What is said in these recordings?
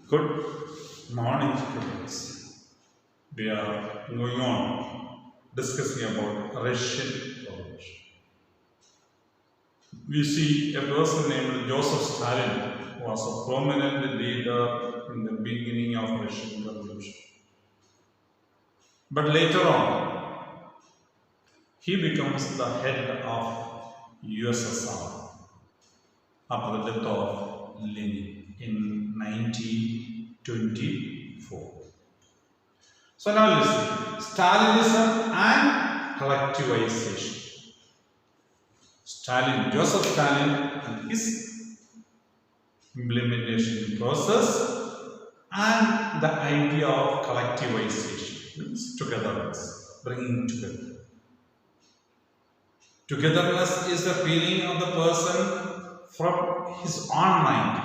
Good morning, students. We are going on discussing about Russian Revolution. We see a person named Joseph Stalin who was a prominent leader in the beginning of Russian Revolution. But later on, he becomes the head of USSR after the death of Lenin in 1924. So now listen, Stalinism and collectivization. Joseph Stalin and his implementation process and the idea of collectivization means togetherness, bringing together. Togetherness is the feeling of the person from his own mind.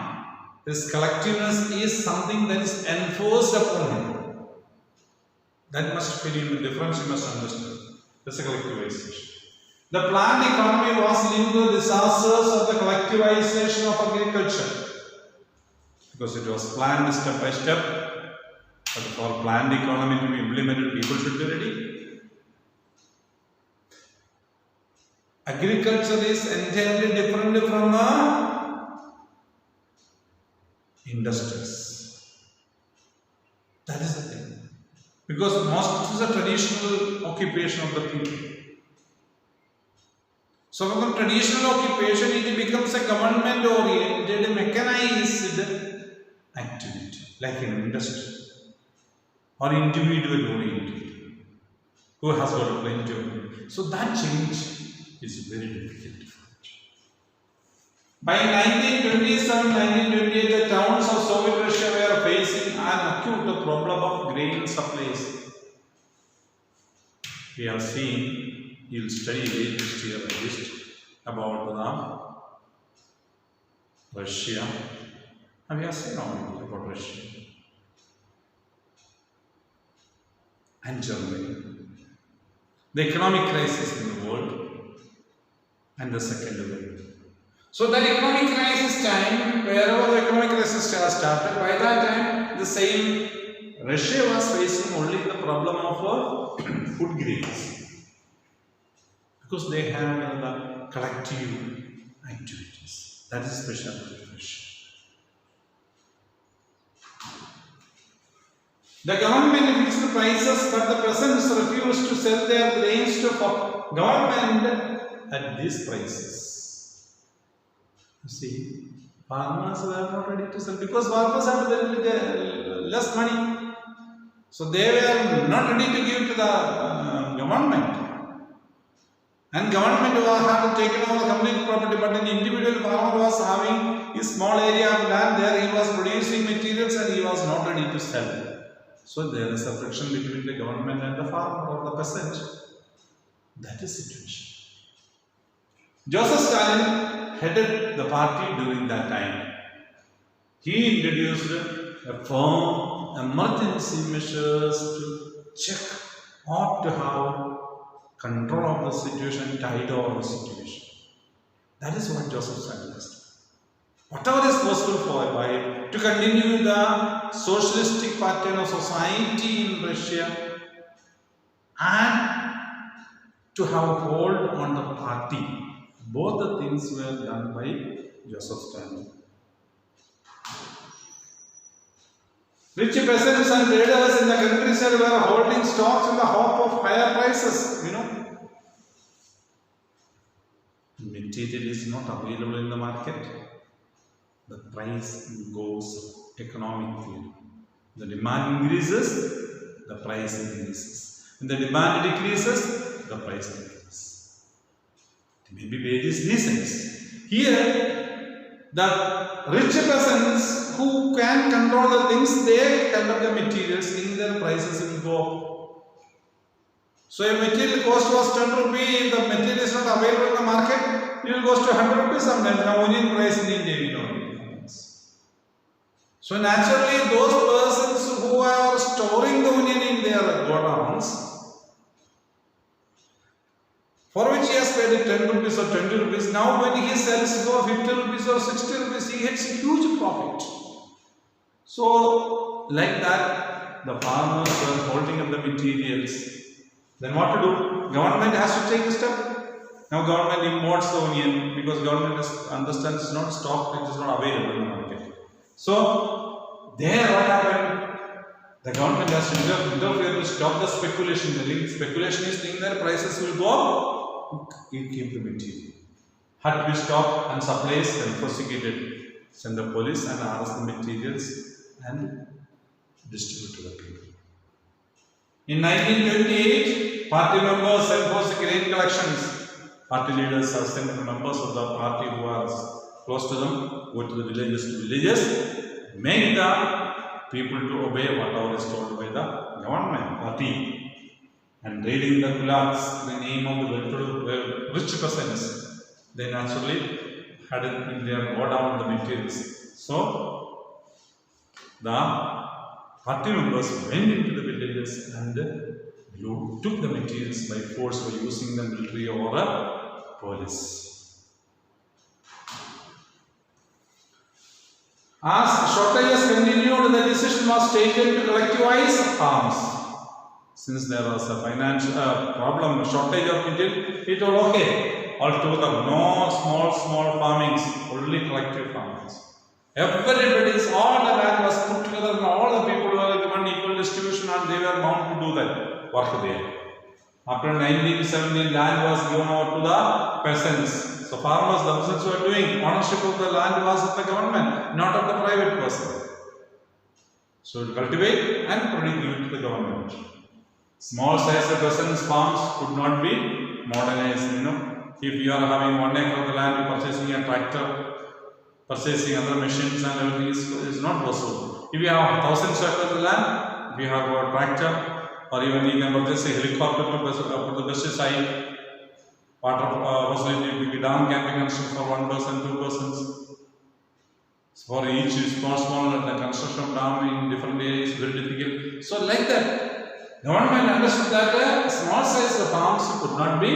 This collectiveness is something that is enforced upon him. That must feel in the difference you must understand. This is collectivization. The planned economy was linked to the disasters of the collectivization of agriculture. Because it was planned step by step. But for planned economy to be implemented, people should be ready. Agriculture is entirely different from industries. That is the thing. Because most is a traditional occupation of the people. So from the traditional occupation, it becomes a government-oriented, mechanized activity, like an industry or individual-oriented, who has got a plenty of money. So that change is very difficult to find. By 1927-1928, the towns of Soviet Russia were facing an acute problem of grain supplies. We have seen, you will study latest year at least, about Russia. And we have seen already about Russia and Germany. The economic crisis in the world and the second wave. So that economic crisis time, wherever the economic crisis started, by that time the same Russia was facing only the problem of food grains. Because they have the collective activities. That is specialty of Russia. The government fixed the prices, but the peasants refused to sell their grains to government at these prices. You see, farmers were not ready to sell because farmers had very less money. So they were not ready to give to the government. And government had taken over the complete property, but an individual farmer was having a small area of land there. He was producing materials and he was not ready to sell. So there is a friction between the government and the farmer or the peasant. That is the situation. Joseph Stalin headed the party during that time. He introduced a firm emergency measures to check or to have control of the situation, tide over the situation. That is what Joseph Stalin has done. Whatever is possible for to continue the socialistic pattern of society in Russia and to have hold on the party. Both the things were done by Joseph Stalin. Rich peasants and traders in the countryside were holding stocks in the hope of higher prices. Material is not available in the market. The price goes economically. The demand increases, the price increases. When the demand decreases, the price decreases. It may be various reasons. Here, the rich peasants who can control the things, they conduct the materials, in their prices will go up. So a material cost was 10 rupees, if the material is not available in the market, it will go to 100 rupees sometimes. Now onion price in India, we know. So naturally, those persons who are storing the onion in their godowns, for which he has paid 10 rupees or 20 rupees, now when he sells for 50 rupees or 60 rupees, he gets a huge profit. So, like that, the farmers were holding up the materials. Then what to do? Government has to take a step. Now government imports the onion because government understands it's not stocked, it is not available in the market. So, there what happened? The government has to interfere to stop the speculation. The speculation is thinking that prices will go up, you keep the material. Had to be stopped and supplies confiscated. Send the police and arrest the materials and distribute to the people. In 1928, party members enforced grain collections. Party leaders have sent the members of the party who are close to them, go to the villages, make the people to obey whatever is told by the government party. And raiding the KULAKS in the name of the rich peasants, they naturally had it in their go down the materials. So, the party members went into the villages and took the materials by force by using the military or the police. As shortages continued, the decision was taken to collectivize farms. Since there was a financial problem, shortage of material, it was okay. Altogether, no small farmings, only collective farmings. Everybody's, all the land was put together and all the people were given equal distribution and they were bound to do that work there. After 1917, land was given over to the peasants. So farmers themselves were doing, ownership of the land was of the government, not of the private person. So to cultivate and produce to the government. Small size peasants' farms could not be modernized, If you are having 1 acre of the land, you are purchasing a tractor, purchasing other machines and everything is not possible. If you have 1,000 acres of land, if you have a tractor, or even you can purchase a helicopter to put the pesticide, water facility, dam can be constructed for 1 person, 2 persons. For each small the construction of dam in different areas is very difficult. So like that, government understood that small size farms could not be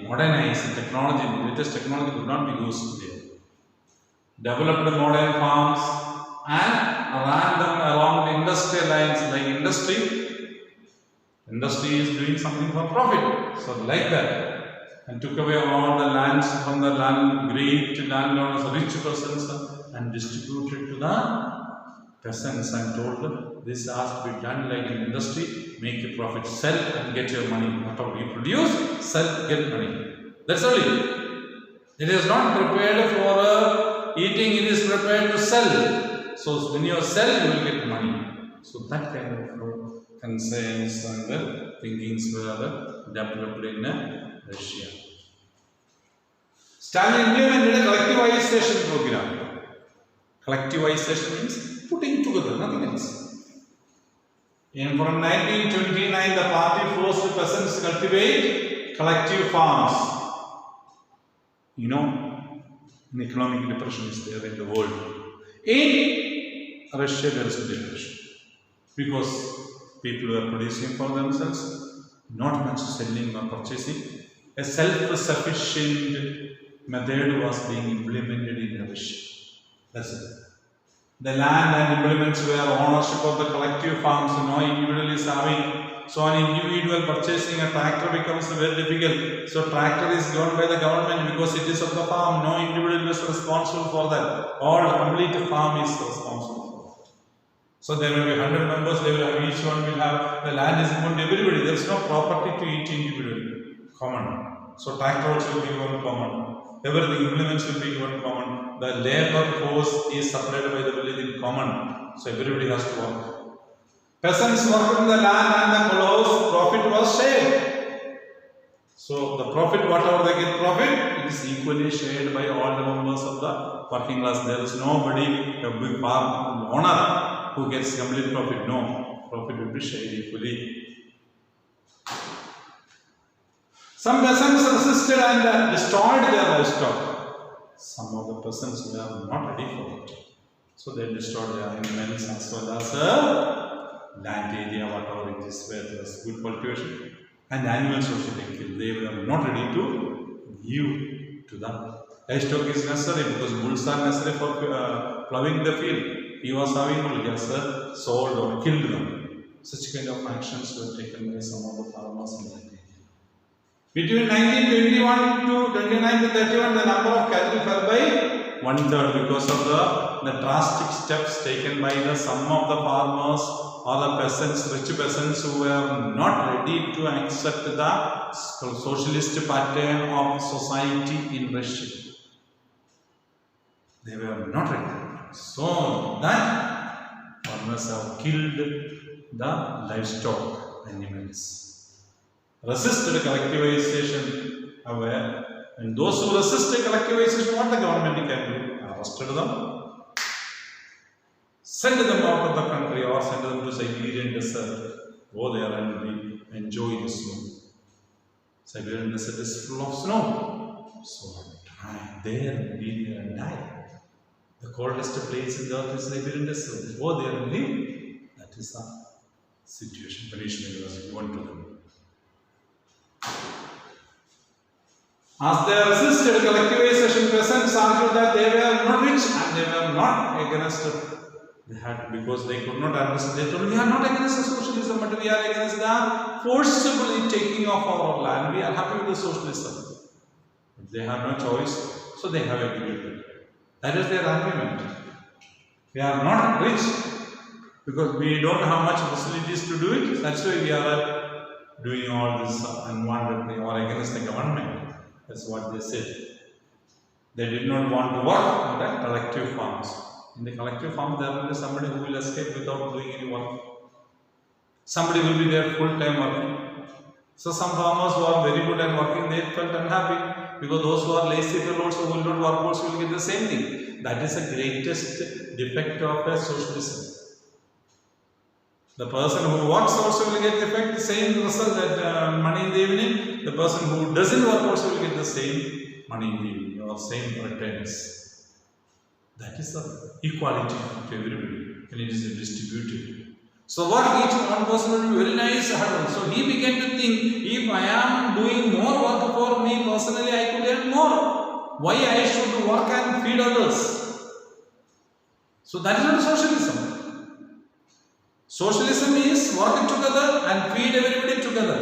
modernized. Technology, latest technology could not be used there. Developed modern farms and ran them along the industrial lines, like industry. Industry is doing something for profit. So like that, and took away all the lands from the great landowners, rich persons, and distributed to the peasants and told them this has to be done like an industry, make a profit, sell and get your money. Whatever you produce, sell, get money. That's only. It is not prepared for eating, it is prepared to sell. So when you sell, you will get money. So that kind of concerns and thinkings were developed in Russia. Stalin implemented a collectivization program. Collectivization means putting together, nothing else. And from 1929, the party forced peasants to cultivate collective farms. Economic depression is there in the world. In Russia, there is a depression because people were producing for themselves, not much selling or purchasing. A self-sufficient method was being implemented in Russia. That's it. The land and implements were ownership of the collective farms, no individual is having. So an individual purchasing a tractor becomes very difficult. So tractor is given by the government because it is of the farm. No individual is responsible for that. All complete farm is responsible for that. So there will be 100 members, they will have, each one will have, the land is given to everybody. There is no property to each individual. Common. So tractor also will be given common. Everything, implements will be given common. The labor force is separated by the village in common. So everybody has to work. Peasants worked in the land and the KOLKHOZ, profit was shared. So the profit, whatever they get profit, it is equally shared by all the members of the working class. There is nobody, a big farm owner, who gets complete profit. No, profit will be shared equally. Some peasants resisted and destroyed their livestock. Some of the peasants were not ready for it. So they destroyed their animals as well as land area, whatever it is, where there was good cultivation. And animals also they killed. They were not ready to give to them. Livestock is necessary because bulls are necessary for plowing the field. he was having just sold or killed them. Such kind of actions were taken by some of the farmers in that area. Between 1921 to 29 to 31, the number of cattle fell by 1/3 because of the drastic steps taken by some of the farmers or the peasants, rich peasants who were not ready to accept the socialist pattern of society in Russia. They were not ready. So that farmers have killed the livestock animals. Resisted collectivization, however, and those who resisted collectivization, what the government can do? Arrested them, send them out of the country or send them to Siberian desert. Go there and enjoy the snow. Siberian desert is full of snow. So there and be there and die. The coldest place in the earth is Siberian desert. Go there and live. That is the situation. Punishment was given to them. As they resisted collectivization, peasants argued that they were not rich and they were not against it. They had, because they could not understand. They told, we are not against the socialism, but we are against the forcibly taking of our land. We are happy with the socialism. But they had no choice, so they have agreed. That is their argument. We are not rich because we don't have much facilities to do it. That's why we are doing all this unwanted or against the government. That's what they said. They did not want to work in the collective farms. In the collective farm, there will be somebody who will escape without doing any work. Somebody will be there full-time working. So some farmers who are very good at working, they felt unhappy because those who are lazy fellows who will not work also will get the same thing. That is the greatest defect of a socialism. The person who works also will get the same result, that money in the evening. The person who doesn't work also will get the same money in the evening or same returns. That is the equality to everybody when it is distributed. So what each one person will be very nice. So he began to think, if I am doing more work for me personally, I could earn more. Why I should work and feed others? So that is not socialism. Socialism is working together and feed everybody together.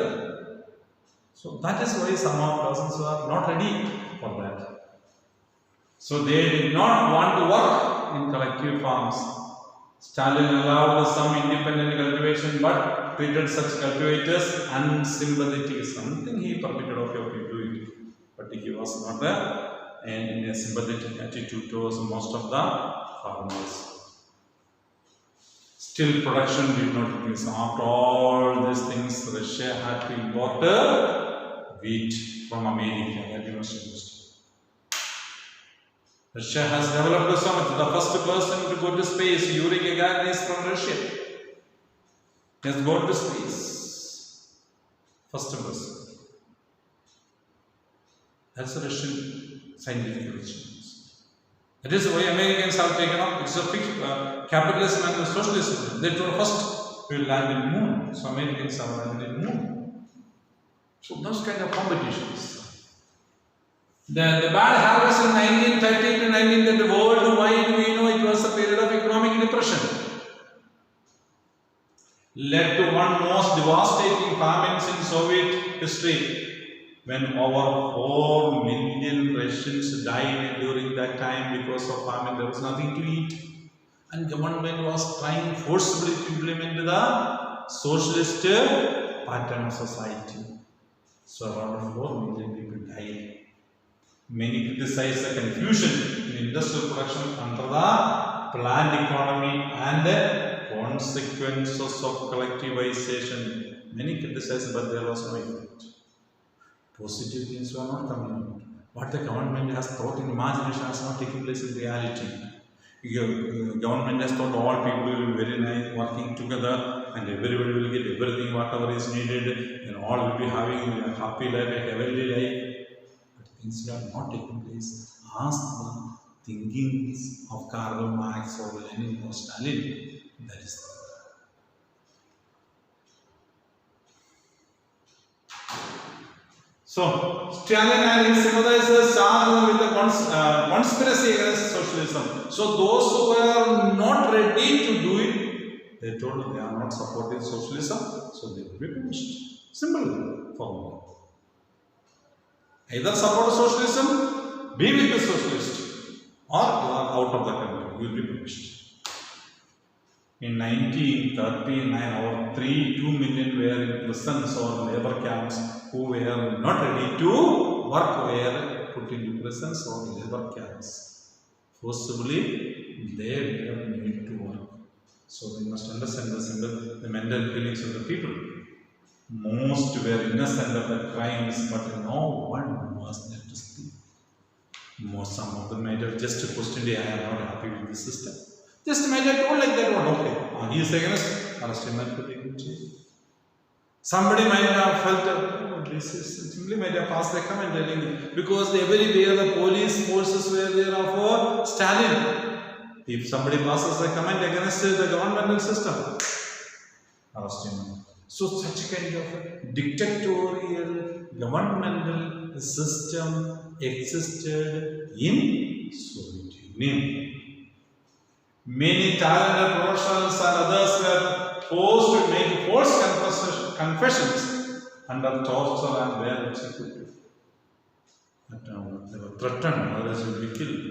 So that is why some of persons are not ready for that. So they did not want to work in collective farms. Stalin allowed some independent cultivation but treated such cultivators unsympathetic. Something he permitted of you to do it. But he was not in a sympathetic attitude towards most of the farmers. Still production did not increase. After all these things, Russia had to import wheat from America. That you must understand. Russia has developed so much. The first person to go to space, Yuri Gagarin, is from Russia. He has gone to space. First person. That's a Russian scientific origin. That is why Americans have taken up. It's a fixed capitalism and socialism. They told first we will land in the moon. So Americans have landed in the moon. So those kind of competitions. The bad harvest in 1930 to 1930, worldwide we know it was a period of economic depression. Led to one most devastating famines in Soviet history, when over 4 million Russians died during that time because of famine. There was nothing to eat. And government was trying forcibly to implement the socialist pattern of society. So around 4 million people died. Many criticize the confusion in industrial production under the planned economy and the consequences of collectivization. Many criticize, but there was no effect. Positive things were not coming out. What the government has thought in imagination has not taken place in reality. Government has thought all people will be very nice, working together, and everybody will get everything whatever is needed, and all will be having a happy life, a heavenly life. But things are not taking place. Ask the thinkings of Karl Marx or Lenin or Stalin. That is so, Stalin and his sympathizers charged with the conspiracy against socialism. So, those who were not ready They told they are not supporting socialism, so they will be punished. Simple formula. Either support socialism, be with the socialist, or you are out of the country, you will be punished. In 1939, over 2 million were in prisons or labor camps who were not ready to work were put into prisons or labor camps. Forcibly, they were made to work. So we must understand the mental feelings of the people. Most were innocent of the crimes, but no one was there to speak. Some of them might have just questioned, I am not happy with the system. Just might have told like that, what, okay, he is against, arrest him and put him in jail. Somebody might have felt, oh, this is simply might have passed the comment telling, because everywhere the police forces were there for Stalin. If somebody passes a comment against the governmental system, arrest him. So such kind of dictatorial governmental system existed in Soviet Union. Many talented professionals and others were forced to make false confessions under torture and were executed. They were threatened, others will be killed.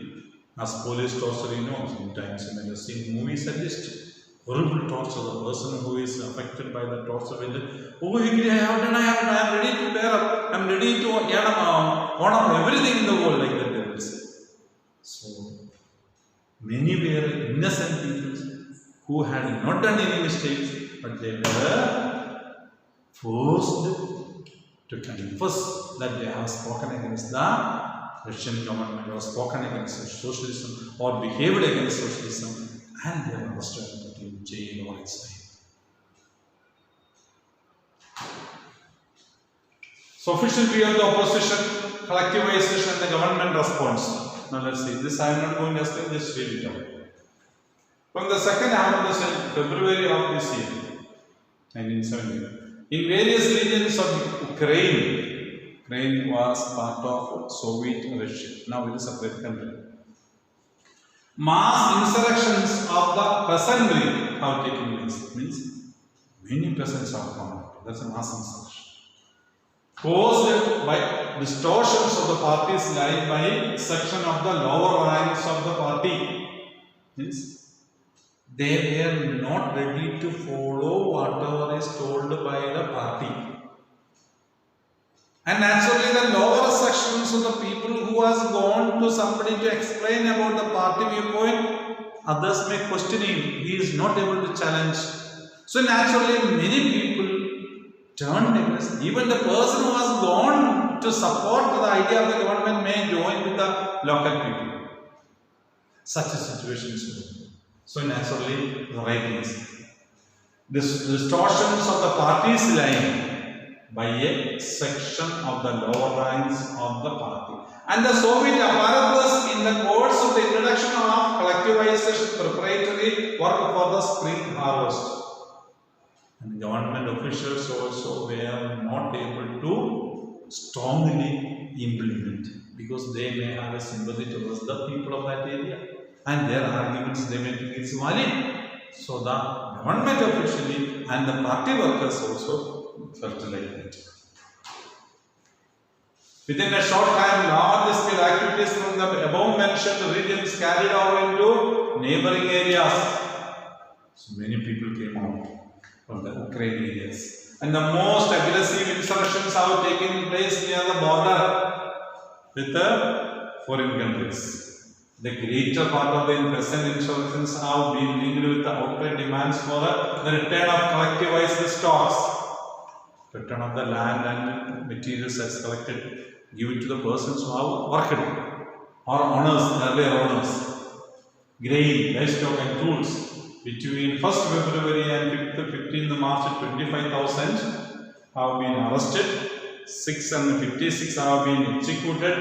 As police torture, you know, sometimes you may have seen movies at least. Horrible torture. The person who is affected by the torture will, oh, I have done, I am ready to bear up, I am ready to honor everything in the world, like that they will say. So, many were innocent people who had not done any mistakes, but they were forced to confess that they have spoken against the Russian government or spoken against socialism or behaved against socialism, and they were arrested and put in jail or exiled. So, official view of the opposition, collectivization, and the government response. Now, let's see. This I am not going to explain, just read it out. From the second half of the February of this year, 1970, in various regions of Ukraine was part of Soviet Russia. Now it is a separate country. Mass insurrections of the peasantry have taken place. Means many peasants have come out. That's a mass insurrection. Caused by distortions of the party's line by section of the lower ranks of the party. Means they were not ready to follow whatever is told by the party. And naturally, the lower sections of the people who has gone to somebody to explain about the party viewpoint, others may question him. He is not able to challenge. So naturally, many people turned against. Even the person who has gone to support the idea of the government may join with the local people. Such a situation is. So naturally, the writings. This distortions of the party's line by a section of the lower ranks of the party. And the Soviet apparatus in the course of the introduction of collectivization preparatory work for the spring harvest. And government officials also were not able to strongly implement because they may have a sympathy towards the people of that area. And their arguments they may think it's valid. So the government officially and the party workers also felt like that. Within a short time, large-scale activities from the above-mentioned regions carried out into neighboring areas. So many people came out from the Ukraine areas. And the most aggressive insurrections have taken place near the border with the foreign countries. The greater part of the present insurrections have been linked with the outright demands for the return of collectivized stocks. Return of the land and materials as collected, give it to the persons who have worked or owners, earlier owners. Grain, livestock and tools. Between 1st February and 15th March, 25,000 have been arrested, 656 have been executed,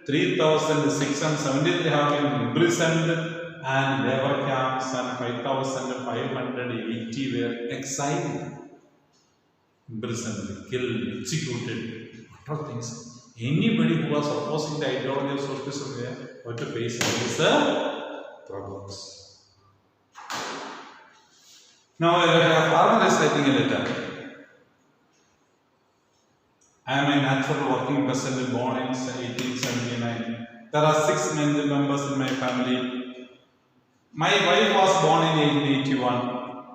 3,673 have been imprisoned, and labor camps and 5,580 were exiled. Imprisoned, killed, executed, what are things? Anybody who was opposing the ideology of socialism had to face all these problems. Now a farmer is writing a letter. I am a natural working peasant born in 1879. There are 6 members in my family. My wife was born in 1881.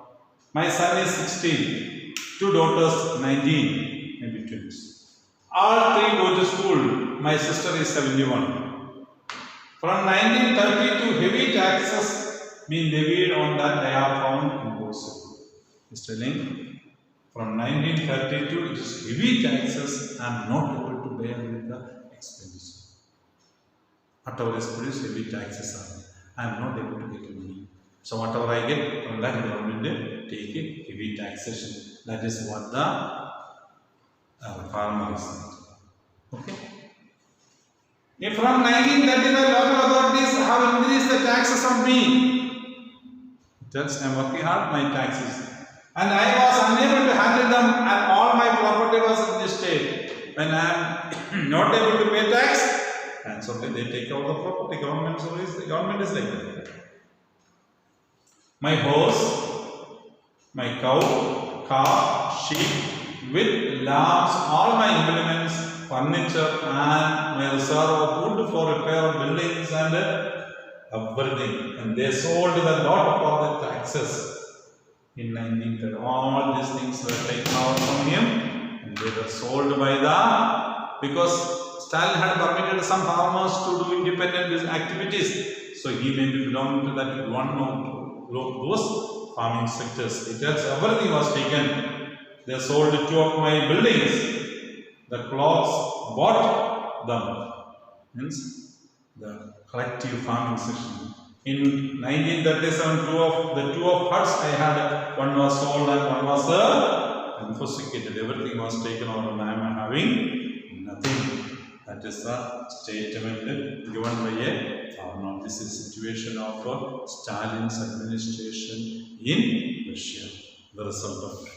My son is 16. 2 daughters, 19, maybe twins. All 3 go to school. My sister is 71. From 1932, heavy taxes being levied on that I have found in Ouseph. He's telling, from 1932, it is heavy taxes. I am not able to bear with the expenditure. Whatever is produced, heavy taxes are. I am not able to get money. So whatever I get from that government, take a heavy taxation. That is what the farmer is saying. Okay. If from 1935 local authorities have increased the taxes on me, that's I am working hard, my taxes. And I was unable to handle them, and all my property was in this state. When I am not able to pay tax, and so they take out the property. Government is like that. My horse, my cow, car, sheep, with lambs, all my implements, furniture, and my reserve of wood for repair of buildings and everything. And they sold the lot for the taxes. In 1930, all these things were taken out from him and they were sold by because Stalin had permitted some farmers to do independent activities. So he may be belonging to that one of those farming sectors. It tells everything was taken. They sold 2 of my buildings. The clocks bought them. Means the collective farming section. In 1937, the two of huts I had, one was sold and one was confiscated. Everything was taken out and I am having nothing. That is the statement given by a farmer. This is the situation of Stalin's administration in Russia. The result of it.